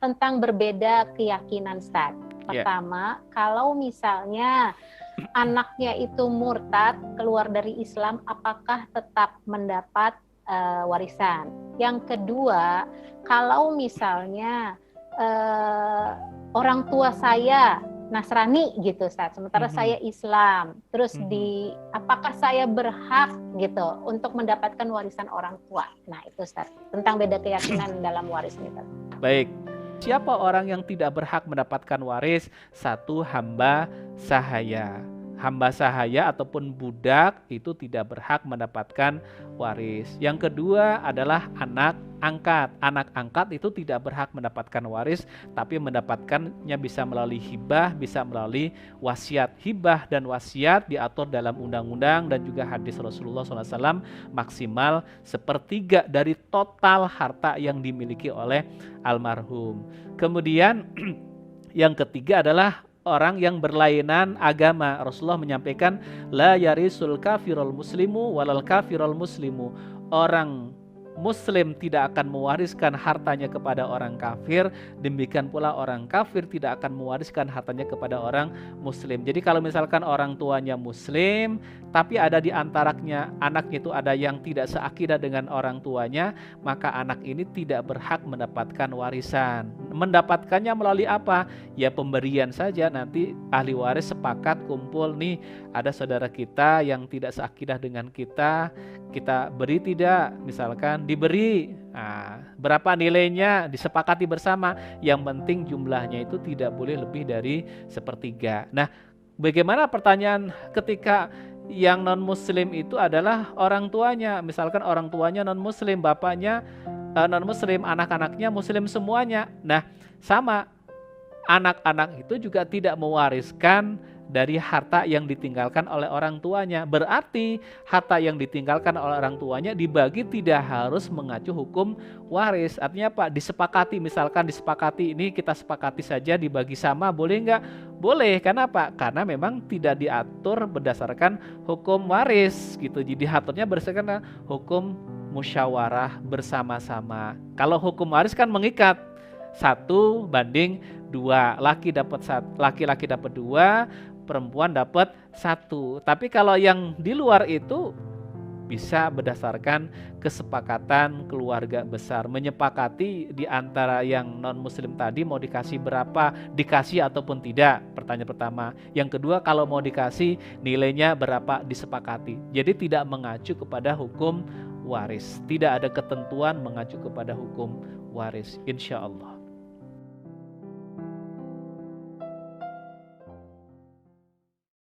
tentang berbeda keyakinan, Ustaz. Pertama, kalau misalnya anaknya itu murtad, keluar dari Islam, apakah tetap mendapat warisan? Yang kedua, kalau misalnya orang tua saya Nasrani gitu, Ustaz, sementara saya Islam, terus apakah saya berhak gitu untuk mendapatkan warisan orang tua? Nah itu, Ustaz, tentang beda keyakinan dalam waris ini, Ustaz. Baik, siapa orang yang tidak berhak mendapatkan waris? Satu, hamba sahaya. Hamba sahaya ataupun budak itu tidak berhak mendapatkan waris. Yang kedua adalah anak angkat. Anak angkat itu tidak berhak mendapatkan waris, tapi mendapatkannya bisa melalui hibah, bisa melalui wasiat. Hibah dan wasiat diatur dalam undang-undang dan juga hadis Rasulullah SAW, maksimal sepertiga dari total harta yang dimiliki oleh almarhum. Kemudian yang ketiga adalah orang yang berlainan agama. Rasulullah menyampaikan, la yarisul kafirul muslimu walal kafirul muslimu. Orang Muslim tidak akan mewariskan hartanya kepada orang kafir, demikian pula orang kafir tidak akan mewariskan hartanya kepada orang Muslim. Jadi kalau misalkan orang tuanya Muslim, tapi ada di antaranya anaknya itu ada yang tidak seakidah dengan orang tuanya, maka anak ini tidak berhak mendapatkan warisan. Mendapatkannya melalui apa? Ya pemberian saja, nanti ahli waris sepakat kumpul, nih ada saudara kita yang tidak seakidah dengan kita beri tidak? Misalkan diberi, nah, berapa nilainya disepakati bersama, yang penting jumlahnya itu tidak boleh lebih dari sepertiga. Nah, bagaimana pertanyaan ketika yang non muslim itu adalah orang tuanya, misalkan orang tuanya non muslim, bapaknya non muslim, anak-anaknya muslim semuanya. Nah, sama, anak-anak itu juga tidak mewariskan dari harta yang ditinggalkan oleh orang tuanya. Berarti harta yang ditinggalkan oleh orang tuanya dibagi tidak harus mengacu hukum waris. Artinya apa? Disepakati, misalkan disepakati ini kita sepakati saja dibagi sama, boleh nggak? Boleh. Karena apa? Karena memang tidak diatur berdasarkan hukum waris gitu. Jadi diaturnya berdasarkan hukum musyawarah bersama-sama. Kalau hukum waris kan mengikat 1:2, laki-laki dapat 2, perempuan dapat 1. Tapi kalau yang di luar itu bisa berdasarkan kesepakatan keluarga besar, menyepakati di antara yang non muslim tadi mau dikasih berapa, dikasih ataupun tidak, pertanyaan pertama. Yang kedua, kalau mau dikasih nilainya berapa, disepakati. Jadi tidak mengacu kepada hukum waris, tidak ada ketentuan mengacu kepada hukum waris, insya Allah.